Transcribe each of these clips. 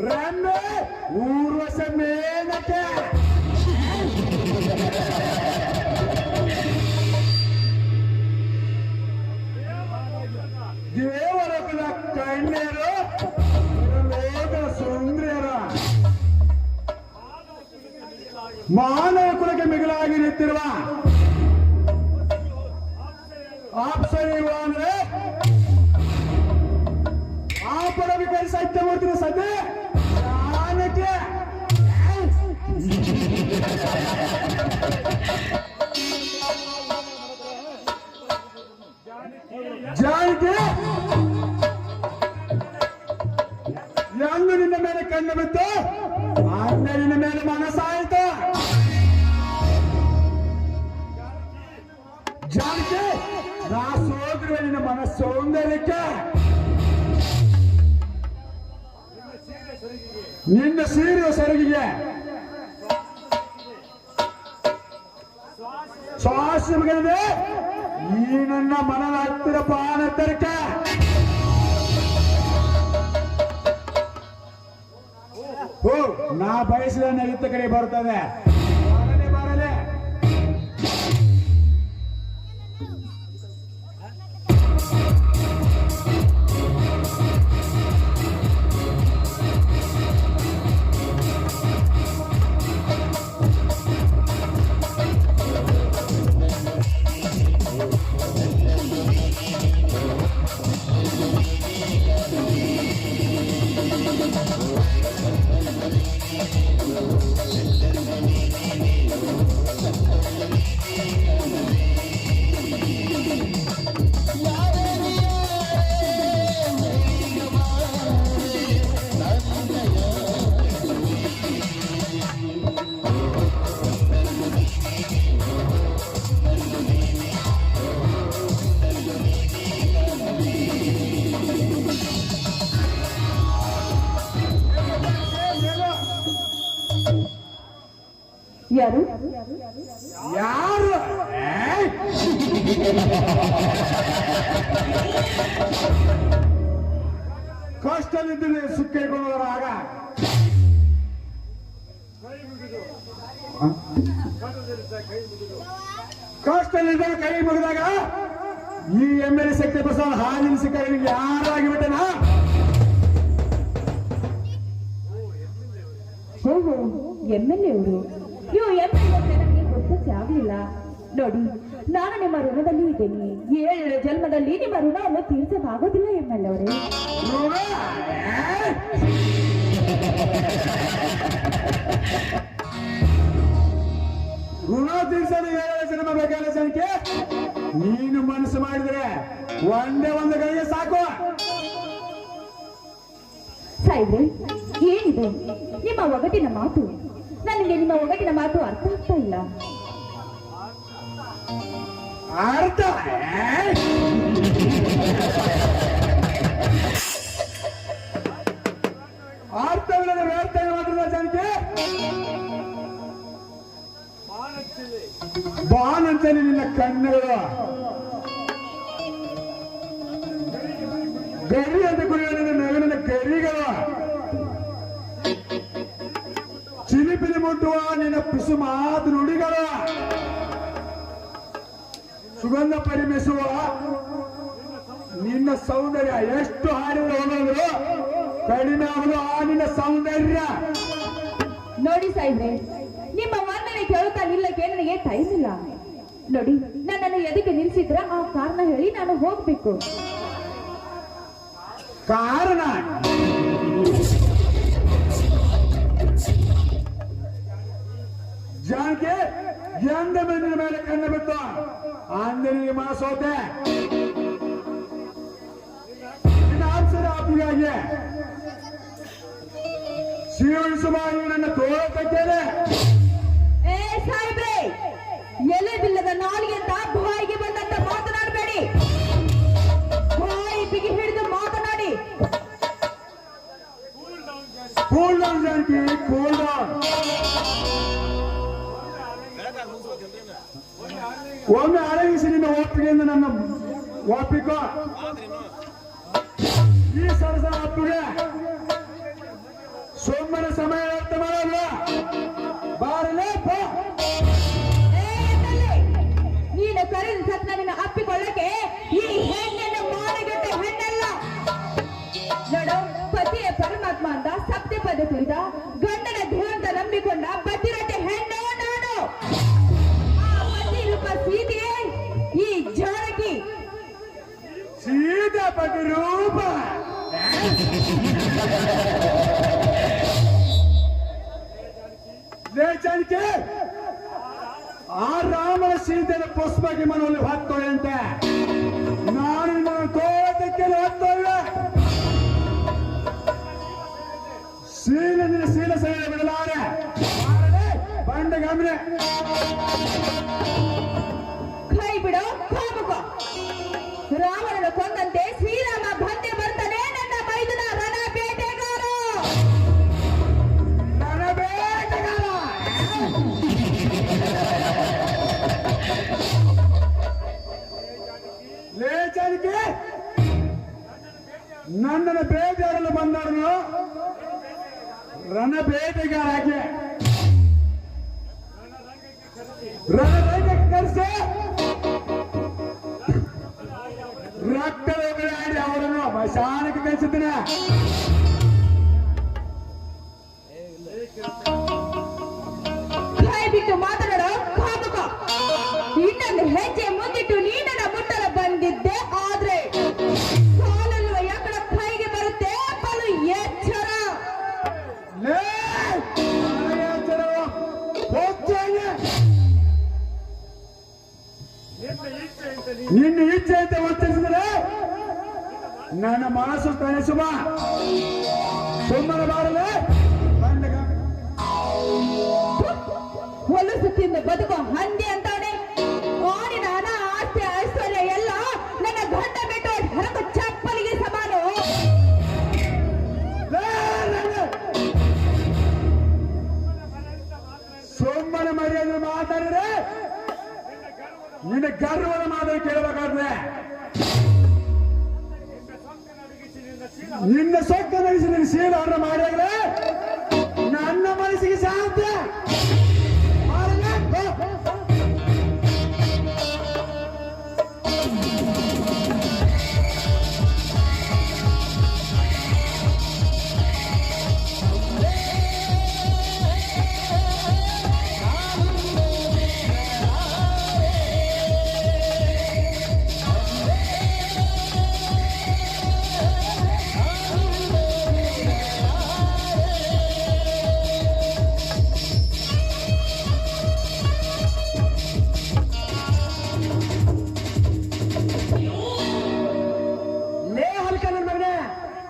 ರಮ್ಮೆ ಊರ್ವಶ ಮೇನಕ್ಕೆ ದೇವಲೋಕದ ಕಣ್ಯರು ಲೋಕ ಸುಂದರಿಯರ ಮಾನವ ಕುಲಕ್ಕೆ ಮಿಗಿಲಾಗಿ ನಿಂತಿರುವ ಆಪ್ಸರಿವ ಅಂದ್ರೆ ಆ ಪದವಿಕಾರಿ ಸತ್ಯವರ್ತಿನ ಸದ್ಯ ಜಾನಕ್ಕೆ ಜಾನಕ್ಕೆ ಎಂದು ನಿನ್ನ ಮೇಲೆ ಕಣ್ಣು ಬಿತ್ತು ಆಜ್ಞೆ ನಿನ್ನ ಮೇಲೆ ಮನಸ್ಸಾಯಿತು. ಜಾನಕ್ಕೆ ನಾ ಸೋದರುವೆ ನಿನ್ನ ಮನಸ್ಸು ಸೌಂದರ್ಯಕ್ಕೆ ನಿನ್ನ ಸೀರೆಯ ಸೆರಗಿಗೆ ಶ್ವಾಸಗಳಿದೆ ಈ ನನ್ನ ಮನದ ಹತ್ತಿರ ಪಾನತ್ತರಕ್ಕೆ ನಾ ಬಯಸಿದ ನಗಿತ್ತ ಕಡೆ ಬರ್ತದೆ. ಬರಲೇ ಬರಲೇ ಯಾರು ಯಾರು ಕಷ್ಟವಿದ್ದರೆ ಸುಖಿಕೊಳ್ಳುವರಾಗ ಕಷ್ಟವಿದ್ದರೆ ಕೈ ಮುಗಿದಾಗ ಈ MLA ಶಕ್ತಿ ಪ್ರಸಾದ್ ಹಾಲಿನ ಸಿಕ್ಕ ಯಾರಾಗಿಬಿಟ್ಟನಾ? ಓಹೋ MLA ಅವರು ನೀವು MLA ನನಗೆ ಗೊತ್ತೇ ಆಗಲಿಲ್ಲ ನೋಡಿ. ನಾನು ನಿಮ್ಮ ಋಣದಲ್ಲಿ ಇದ್ದೇನೆ. 7 ಜನ್ಮದಲ್ಲಿ ನಿಮ್ಮ ಋಣವನ್ನು ತೀರ್ಸಕ್ಕಾಗೋದಿಲ್ಲ MLA ಅವರೇ. ಋಣ ತೀರ್ಸಲು 7 ಜನ್ಮ ಬೇಕಾದ ಜನಕ್ಕೆ ನೀನು ಮನಸ್ಸು ಮಾಡಿದ್ರೆ ಒಂದೇ ಒಂದು ಗಳಿಗೆ ಸಾಕು. ಸಾಯಿಬ್ರೆ ಏನಿದೆ ನಿಮ್ಮ ಒಗಟಿನ ಮಾತು? ನನಗೆ ನಿಮ್ಮ ಒಗಟಿನ ಮಾತು ಅರ್ಥ ಆಗ್ತಾ ಇಲ್ಲ. ಅರ್ಥ ಅರ್ಥವಿಲ್ಲದ ವ್ಯರ್ಥ ಮಾತ್ರ ಜನಕ್ಕೆ ಬಾನಂತಲೇ ನಿನ್ನ ಕಣ್ಣುಗಳು ಗರಿ ಅಂತ ಕುಡಿಯುವ ನಗಲಿನ ಗರಿಗಳು ಚಿಲಿಪಿಲಿ ಮುಟ್ಟುವ ನಿನ್ನ ಪಿಸು ಮಾತು ನುಡಿಗಳು ಸುಗಂಧ ಪರಿಮಿಸುವ ನಿನ್ನ ಸೌಂದರ್ಯ ಎಷ್ಟು ಹಾಡಿಗಳು ಹೋದ್ರು ಕಡಿಮೆ ಆಗುವುದು ಆ ನಿನ್ನ ಸೌಂದರ್ಯ. ನೋಡಿ ಸಾಯಿಬ್ರೆ ನಿಮ್ಮ ವರ್ಣನೆ ಕೇಳುತ್ತಾ ನಿಲ್ಲಕ್ಕೆ ನನಗೆ ಟೈಮ್ ಇಲ್ಲ. ನೋಡಿ ನನ್ನನ್ನು ಎದಕ್ಕೆ ನಿಲ್ಸಿದ್ರ ಆ ಕಾರಣ ಹೇಳಿ ನಾನು ಹೋಗ್ಬೇಕು. ಕಾರಣ ಜಾನಕಿ ಎಂದ ಮಂದಿನ ಮೇಲೆ ಕಣ್ಣು ಬಿತ್ತು ಅಂದನಿಗೆ ಮನಸ್ಸೋತೆ. ನಿನ್ನ ಆಪ್ಸರ ಅಪ್ಪಿಗಾಗಿ ಶಿವಸುಮ ನನ್ನ ತೋಳ ಕಟ್ಟೇನೆ. ಏ ಸಾಯಿಬ್ರೆ ಎಲೆಬಿಲ್ಲದ ನಾಲಿಗೆ ಅಂತ ಬಾಯಿಗೆ ಬಂದಂತ ಮಾತನಾಡಬೇಡಿ. ಬಾಯಿ ಬಿಗಿ ಹಿಡಿದು ಮಾತನಾಡಿ. Cool down Janaki, cool down. ಒಮ್ಮೆ ಅಡಗಿಸಿ ನಿನ್ನ ಒಪ್ಪಿಗೆಯಿಂದ ನನ್ನ ಒಪ್ಪಿಕೋ. ಈ ಸರಸ ಅಪ್ಪಿಗೆ ಸುಮ್ಮನೆ ಸಮಯ ವ್ಯರ್ಥ ಮಾಡಲ್ಲ. ಬಾರಲೇ ಬಾ. ಏ ಎತ್ತಲೆ, ನೀನು ಕರೆದ ಸತ್ನವನ್ನು ಅಪ್ಪಿಕೊಳ್ಳಕ್ಕೆ ಈ ಹೆಣ್ಣನ್ನು ಮಾನಗೆಟ್ಟ ಹೆಣ್ಣಲ್ಲ. ನೋಡು, ಪತಿಯ ಪರಮಾತ್ಮ ಅಂತ ಸತ್ಯ ಪದ ಕುರಿತ ಗಂಡನ ದೇವಂತ ನಂಬಿಕೊಂಡ ಪತಿರತೆ ಹೆಣ್ಣು ನಾನು. ಆ ಪತಿ ರೂಪ ಸೀತೆಯೇ ಈ ಜಾನಕಿ. ಸೀತಾ ಪತಿ ರೂಪ ಜಾನಕಿ, ಆ ರಾಮನ ಸೀತೆಯ ಪುಷ್ಪಕ್ಕೆ ಮನದಲ್ಲಿ ಹೊತ್ತೋಳೆ ಅಂತ ನಾನು ನನ್ನ ತೋಟಕ್ಕೆ ಹೊತ್ತೋಳೆ. ಶೀಲ ಸೈಡ ಬಿಡಲಾರೆ ಬಂಡ ಗಮನೆ. ಕೈ ಬಿಡು ಕೋಮುಕ. ರಾವಣನ ಕೊಂದಂತೆ ಶ್ರೀರಾಮ ಬಂದೆ ಬರ್ತಾನೆ ನನ್ನ ಮೈದುನ ರಣ ಬೇಟೆಗಾರ. ನನ್ನ ಬೇಟೆಗಾರ ಲೇ ಜಾನಕಿ, ನನ್ನನ್ನು ಬೇಟೆಯಾಡಲು ಬಂದವನು ರಣ ಬೇಟೆಗಾರ. ರಣರಂಗಕ್ಕೆ ಕರೆಸಿ ರಕ್ತದ ಆಡಿ ಅವರನ್ನು ಮಶಾನಕ್ಕೆ ಕಳಿಸಿದ್ದೇನೆ. ಕೈ ಬಿಟ್ಟು ಮಾತನಾಡೋ ಕಾಮುಕ. ಇನ್ನೊಂದು ಹೆಜ್ಜೆ ಮುಂದಿಟ್ಟು ನೀನನ್ನ ಮುಟ್ಟಲು ಬಂದಿದ್ದೆ, ಆದ್ರೆ ಕಾಲಲ್ಲುವ ಎಕ್ಕಡ ಕೈಗೆ ಬರುತ್ತೆ. ಬಲು ಎಚ್ಚರ. ಲೇ ನಿನ್ನ ಇಚ್ಛೆ ಅಂತ ವರ್ತಿಸಿದರೆ ನನ್ನ ಮನಸ್ಸು ತನಿಸುವ. ಸುಮ್ಮನೆ ಬಾರಲೇ ಬಂಡಗ. ಹೊಲಸು ತಿಂದು ಬದುಕೋ ಹಂದಿ ಅಂತಾನೆ. ಆಡಿನ ಹಣ ಆಸ್ತಿ ಐಶ್ವರ್ಯ ಎಲ್ಲ ನನ್ನ ಗಂಡ ಬಿಟ್ಟು ಹರಕು ಚಪ್ಪಲಿಗೆ ಸಮಾನ. ಸುಮ್ಮನೆ ಮರ್ಯಾದೆ ಮಾತಾಡಿದ್ರೆ ನಿನ್ನ ಗರ್ವದ ಮಾದರಿ ಕೇಳಬೇಕಾದ್ರೆ ನಿನ್ನ ಸೊಕ್ಕ ನಡೆಸಿ ನಿನ್ನ ಶೀಲವನ್ನು ಮಾಡಿದ್ರೆ ನನ್ನ ಮನಸ್ಸಿಗೆ ಶಾಂತಿ.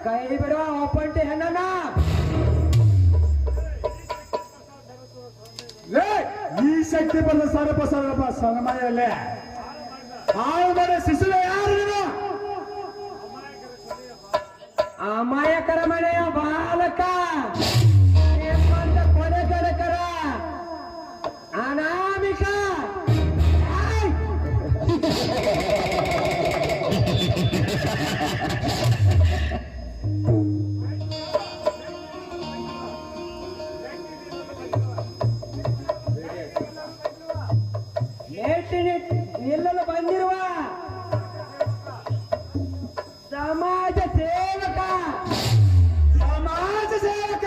ಕೈ ಬಿಡುವ ಒಪ್ಪಂಟಿ ಹೆಣ್ಣನ. ಈ ಶಕ್ತಿ ಬಂದ ಸರ್ಪ ಸಮಯಲ್ಲೇ ಹಾಳು ಮಾಡೋ ಶಿಶುವೆ ಯಾರು ನೀನು? ಅಮಾಯಕರ ಮನೆಯ ಬಾಲಕ ಕೊನೆ ಕಡಕರ ಅನಾಮಿಕ. ನಿಲ್ಲಲು ಬಂದಿರುವ ಸಮಾಜ ಸೇವಕ. ಸಮಾಜ ಸೇವಕ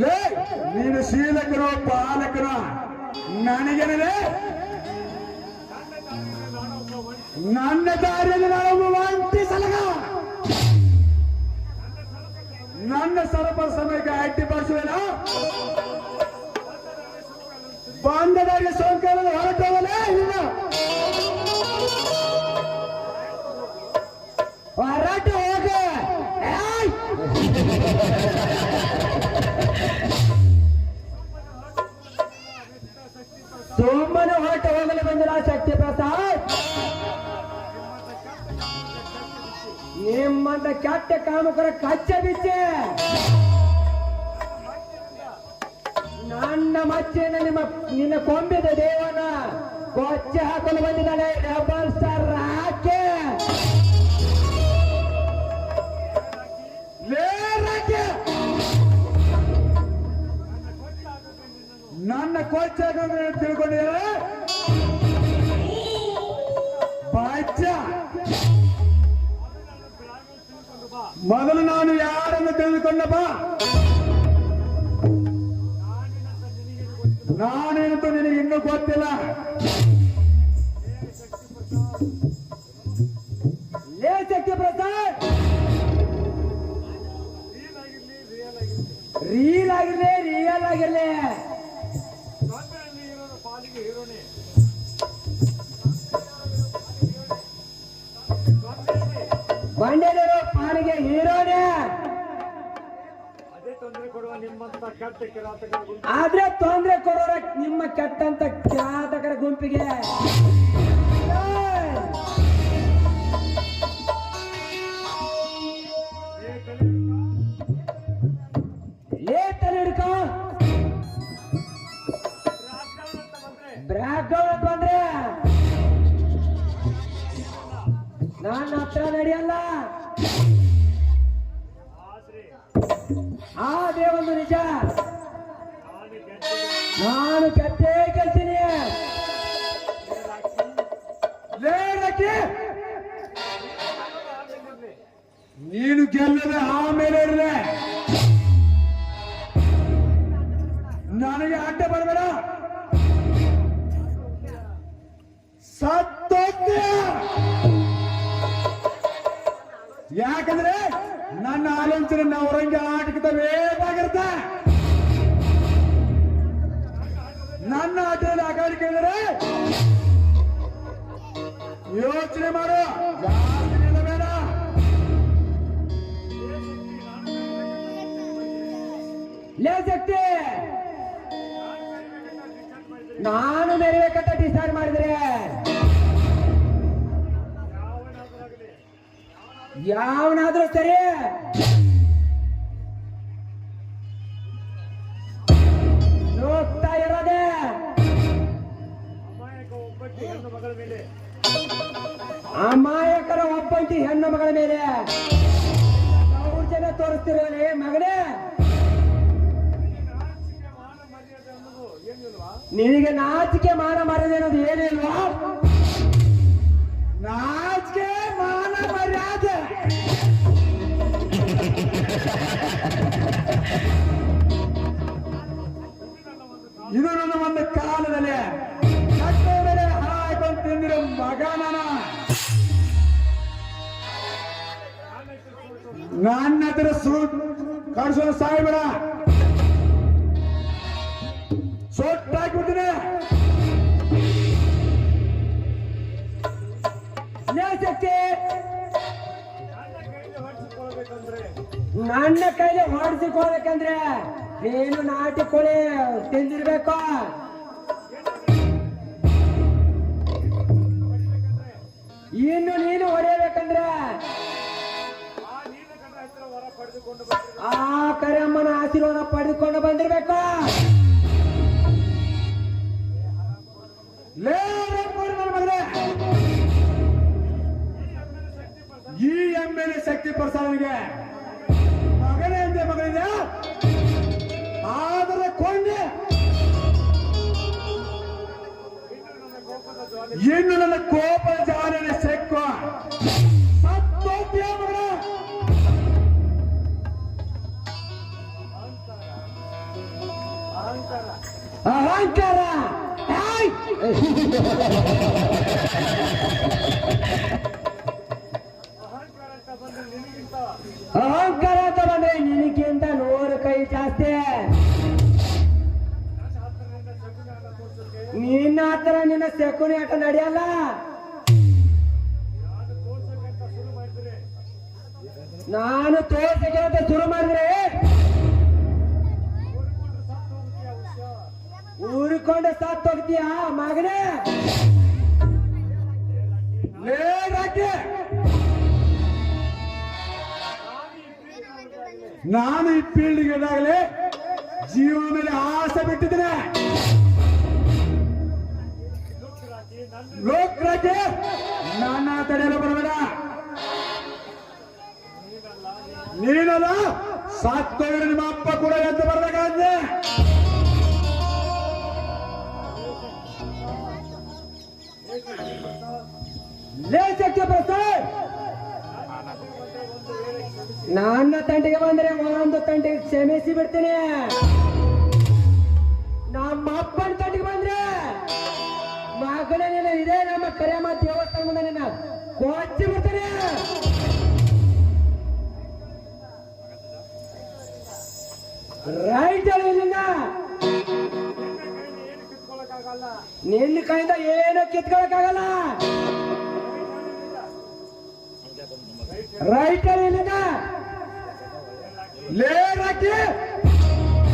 ಲೇ, ನೀನು ಶೀಲಕರು ಪಾಲಕರು ನನಗೇನಿದೆ? ನನ್ನ ದಾರಿಯಲ್ಲಿ ನಾವು ಒಂಟಿ ಸಲಗ ನನ್ನ ಸರಪ ಸಮಯಕ್ಕೆ ಅಡ್ಡಿಪಡಿಸುವೇನ? ಬಂದದಾರಿಗೆ ಸೋಂಕರಲ್ಲಿ ಹೊರಟವಲೇ ಇಲ್ಲ. ಹೊರಟು ಹೋಗ. ಸುಮ್ಮನೆ ಹೊರಟು ಹೋಗಲು ಬಂದಿಲ್ಲ ಶಕ್ತಿ ಪ್ರಸಾದ್. ನಿಮ್ಮಂತ ಕೆಟ್ಟ ಕಾಮಕರ ಕಚ್ಚ ಬಿಚ್ಚೆ ನನ್ನ ಮಚ್ಚೆನ ನಿನ್ನ ಕೊಂಬಿದ ದೇವನ ಕೊಚ್ಚೆ ಹಾಕಲು ಬಂದಿದ್ದಾನೆ ಡಬಲ್ ಸ್ಟಾರ್ ರಾಕೆ. ಮೊದಲು ನಾನು ಯಾರನ್ನು ತಿಳಿದುಕೊಂಡಪ್ಪ. ನಾನೇನಂತೂ ನಿನಗೆ ಇನ್ನೂ ಗೊತ್ತಿಲ್ಲ. ಲೇ ಶಕ್ತಿ ಪ್ರಸಾದ್, ರೀಲ್ ಆಗಿರ್ಲಿ ರಿಯಲ್ ಆಗಿರ್ಲಿ, ಬಂಡೆಲಿರೋ ಪಾಲಿಗೆ ಹೀರೋನೇ. ಆದ್ರೆ ತೊಂದ್ರೆ ಕೊಡೋರ ನಿಮ್ಮ ಕೆಟ್ಟಂತ ಕಿರಾತಕರ ಗುಂಪಿಗೆ ಲೇಟಲ್ಲಿ ಹಿಡ್ಕೊ. ಬ್ರ್ಯಾಕ್ ಡೌನ್ ಅಂತ ಬಂದ್ರೆ ನನ್ನ ಹತ್ರ ನಡೆಯಲ್ಲ. ಅದೇ ಒಂದು ನಿಜ, ನಾನು ಗೆದ್ದೇ ಗೆಲ್ತೀನಿ. ನೀನು ಗೆಲ್ಲದ ಆಮೇಲೆ ಇರಲೆ, ನನಗೆ ಅಡ್ಡ ಬರಬೇಡ. ಸತ್ತೋಗ್ತೀಯ. ಯಾಕಂದ್ರೆ ನನ್ನ ಆಲೋಚನೆ ನವರಂಗಿ ಆಟಕ್ಕಿಂತ ವೇಗವಾಗಿರುತ್ತೆ. ನನ್ನ ಆಟದಲ್ಲಿ ಆಗಾಡಿಕೆ ಅಂದರೆ ಯೋಚನೆ ಮಾಡು, ಜಾಸ್ತಿ ನಿಲ್ಲಬೇಡ. ಲೇ ಶಕ್ತಿ, ನಾನು ಮೆರಬೇಕಂತ ಡಿಸೈಡ್ ಮಾಡಿದ್ರೆ ಯಾವನಾದ್ರೂ ಸರಿ ಹೋಗ್ತಾ ಇರೋದೆ ಅಮಾಯಕರ ಒಬ್ಬಂಟಿ ಹೆಣ್ಣು ಮಗಳ ಮೇಲೆ ದೌರ್ಜನ್ಯ ತೋರಿಸ್ತಿರೋನೆ ಮಗನೇ. ನಿನಗೆ ನಾಚಿಕೆ ಮಾನ ಮರ್ಯಾದೆ ಅನ್ನೋದು ಏನಿಲ್ವಾ? ನಾಚಿಕೆ ಮಾನ ಮರ್ಯಾದೆ ಇದು ನನ್ನ ಒಂದು ಕಾಲದಲ್ಲಿ ಕಟ್ಟೆ ಮೇಲೆ ಹಾಕೊಂಡು ತಿಂದಿರೋ ಮಗ ನಾನು. ನನ್ನ ಹತ್ರ ಸೂಟ್ ಕಡ್ಸೋನು ಸಾಯ್ಬೇಡ, ಸೊಟ್ಟಾಕ್ಬಿಡ್ತೀನಿ. ಶಕ್ತಿ, ನನ್ನ ಕೈಲಿ ಹೊಡೆಸಿಕೊಳ್ಬೇಕಂದ್ರೆ ನೀನು ನಾಟಿ ಕೋಳಿ ತಿಂದಿರ್ಬೇಕು. ಇನ್ನು ನೀನು ಹೊಡೆಯಬೇಕಂದ್ರೆ ಆ ಕರಿಯಮ್ಮನ ಆಶೀರ್ವಾದ ಪಡೆದುಕೊಂಡು ಬಂದಿರ್ಬೇಕು. ಈ ಎಮ್ಮೆಲೆ ಶಕ್ತಿ ಪ್ರಸಾದನಿಗೆ ಮಗನೇ ಅಂತೆ ಮಗಳಿದೆ, ಆದರೆ ಕೊಂಡೆ ಇನ್ನು ನನ್ನ ಕೋಪ ಜಾಲನೆ ಸೆಕ್ಕು ಸತ್ತೋಗ್ತೀಯ ಮಗಳ. ಅಹಂಕಾರ ಅಹಂಕಾರ ಅಂತ ಬಂದ್ರೆ ನಿನಗಿಂತ 100 ಕೈ ಜಾಸ್ತಿ. ನಿನ್ನ ಹತ್ರ ನಿನ್ನ ಸೆಕುನಿ ಆಟ ನಡೆಯಲ್ಲ. ನಾನು ತೋರ್ಸಕ್ಕೆ ಅಂತ ಶುರು ಮಾಡಿದ್ರೆ ಊರಿಕೊಂಡು ಸತ್ತು ಹೋಗ್ತೀಯ ಮಗನೇ. ನಾನು ಈ ಫೀಲ್ಡ್ಗೆ ಇದ್ದಾಗಲೇ ಜೀವ ಮೇಲೆ ಆಸೆ ಬಿಟ್ಟಿದ್ದೇನೆ. ಲೋಕರಾಜ್ಯ ನನ್ನ ತಡೆಯಲು ಬರಬೇಡ. ನೀನಲ್ಲ ಸತ್ತೋದ್ರೆ ನಿಮ್ಮ ಅಪ್ಪ ಕೂಡ ಎದ್ದು ಬರ್ಬೇಕಾದ್ರೆ. ಲೇ ಶಕ್ತಿ ಪ್ರಸಾದ್, ನನ್ನ ತಂಟೆಗೆ ಬಂದ್ರೆ ಒಂದು ತಂಟೆಗೆ ಕ್ಷಮಿಸಿ ಬಿಡ್ತೇನೆ. ನಮ್ಮ ಅಪ್ಪನ ತಂಟೆಗೆ ಬಂದ್ರೆ ಮಗಳೇನ ಇದೇ ನಮ್ಮ ಕರಿಯಮ್ಮ ದೇವಸ್ಥಾನ ಮುಂದೆ ನಿನ್ನ ಕೊಚ್ಚಿ ಬಿಡ್ತೇನೆ. ರೈಟ್ ಇಲ್ಲಿಂದ ನಿನ್ನ ಕೈಯಿಂದ ಏನು ಕಿತ್ಕೊಳಕ್ಕಾಗಲ್ಲ. ರೈಟ್ ಇಲ್ಲಿಂದ ಲೇಟ್ ಹಾಕಿ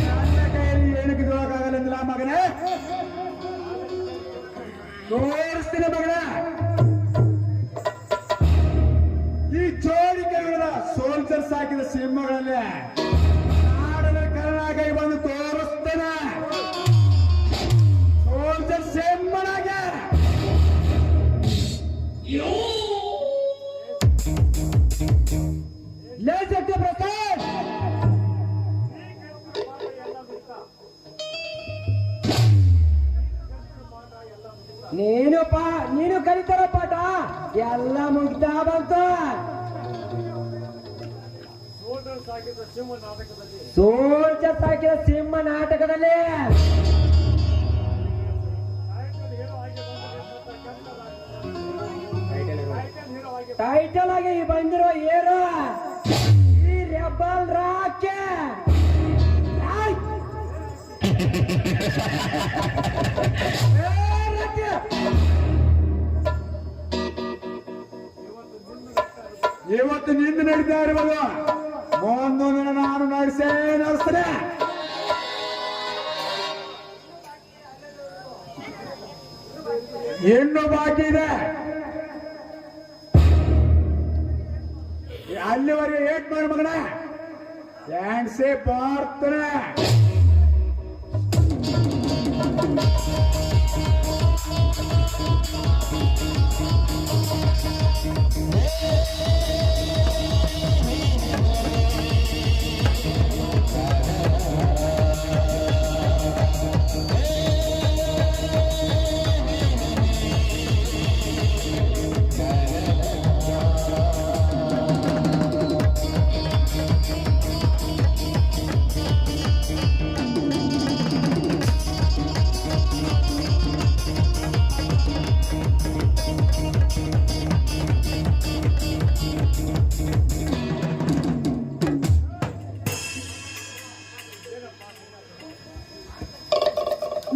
ನನ್ನ ಕೈಯಲ್ಲಿ ಏನು ಕಿತ್ಕೊಳ್ಳೋಕ್ಕಾಗಲ್ಲ ಅಂದಿಲ್ಲ ಮಗನೇ. ತೋರಿಸ್ತೀನಿ ಮಗನೇ, ಈ ಜೋಡಿ ಕೈಗಳ ಸೋಲ್ಜರ್ಸ್ ಹಾಕಿದ ಸಿಂಹಗಳಲ್ಲಿ ನಾಡನ ಕರ್ನಾಟಕ ಬಂದು ತೋರಿಸ್ತೇನೆ. ಸೋಲ್ಜರ್ ಸಿಂಹನಾಗೆ ಲೇ ಸತ್ಯಪ್ರಸಾದ್, ನೀನು ಕಲಿತಾರ ಪಾಠ ಎಲ್ಲ ಮುಗ್ದ ಬಂತು. ಸೋಲ್ಜರ್ಸ್ ಹಾಕಿದ ಸಿಂಹ ನಾಟಕದಲ್ಲಿ ಟೈಟಲ್ ಆಗಿ ಬಂದಿರೋ ಏರು ಈ ರೆಬಲ್ ರಾಕೆ. ಇವತ್ತು ನಿಂದು ನಡೀತಾ ಇರುವುದು ಮುಂದೊಂದು ದಿನ ನಾನು ನಡೆಸ್ತೇನೆ. ಇನ್ನು ಬಾಕಿ ಇದೆ. ಅಲ್ಲಿವರೆಗೆ ಏಟ್ ಮಾಡಿ ಮಗನ ಹ್ಯಾಂಡ್ಸೇ ಬರ್ತಾನೆ.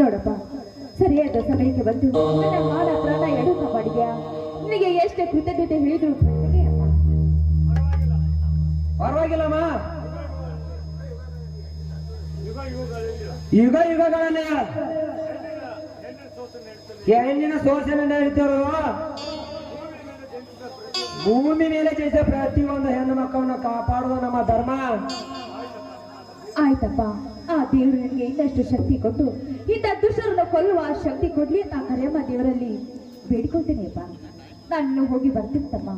ನೋಡಪ್ಪ, ಸರಿಯಾದ ಸಮಯಕ್ಕೆ ಬಂದು ನನ್ನ ಮಾನ ಪ್ರಾಣ ಎಡು ಕಾಪಾಡಿದ್ಯಾ. ನಿನಗೆ ಎಷ್ಟೇ ಕೃತಜ್ಞತೆ ಹೇಳಿದ್ರು ಪರವಾಗಿಲ್ಲಮ್ಮ. ಯುಗಗಳಲ್ಲಿ ಹೆಣ್ಣಿನ ಶೋಷಣೆ ನಡೀತಿರೋದು ಭೂಮಿ ಮೇಲೆ ಜಯಿಸ ಪ್ರತಿಯೊಂದು ಹೆಣ್ಣು ಮಕ್ಕಳನ್ನು ಕಾಪಾಡುವುದು ನಮ್ಮ ಧರ್ಮ. ಆಯ್ತಪ್ಪ, ಆ ದೇವರು ನನಗೆ ಇನ್ನಷ್ಟು ಶಕ್ತಿ ಕೊಟ್ಟು ಇಂಥ ದುಷ್ಟರನ್ನು ಕೊಲ್ಲುವ ಶಕ್ತಿ ಕೊಡ್ಲಿ ಅಂತ ಕರೆಯಮ್ಮ ದೇವರಲ್ಲಿ ಬೇಡ್ಕೊಳ್ತೇನೆಯಪ್ಪ. ನಾನು ಹೋಗಿ ಬರ್ತೀನಿ ತಮ್ಮ.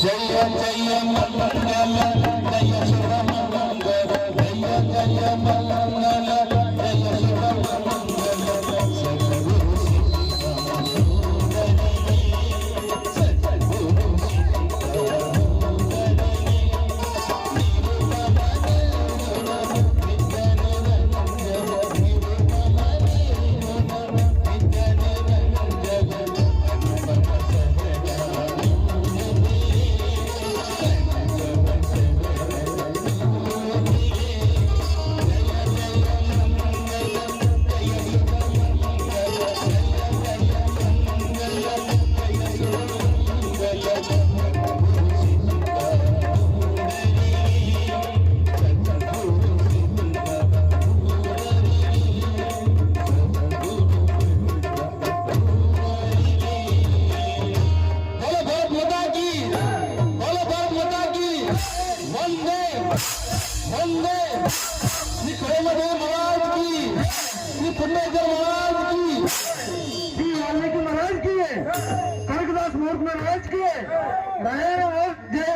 ಜಯ ಜಯ ಮಂಗಲ ಜಯ ಶಿವ ಮಂಗಲ ಜಯ ಜಯ ಮಂಗಲ ಜಯ ಶಿವ ಮಂಗಲ ಸದ್ಗುರು ರಾಜ್ಗೆ ರಾಯಣ ಜೈ